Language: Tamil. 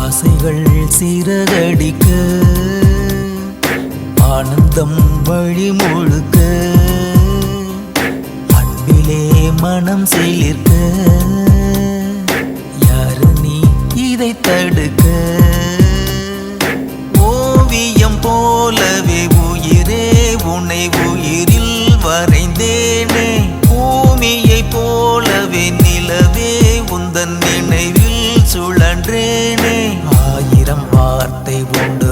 ஆசைகள் சிறகடிக்க ஆனந்தம் வழி முழுக்க அன்பிலே மனம் சிலிர்க்க யாரு நீ இதை தடுக்க ஓவியம் போலவே உயிரே உன்னை உயிரில் வரைந்தேனே பூமியை போலவே நிலவே உந்தன் நினைவில் சுழன்றேனே ஆயிரம் வார்த்தை உண்டு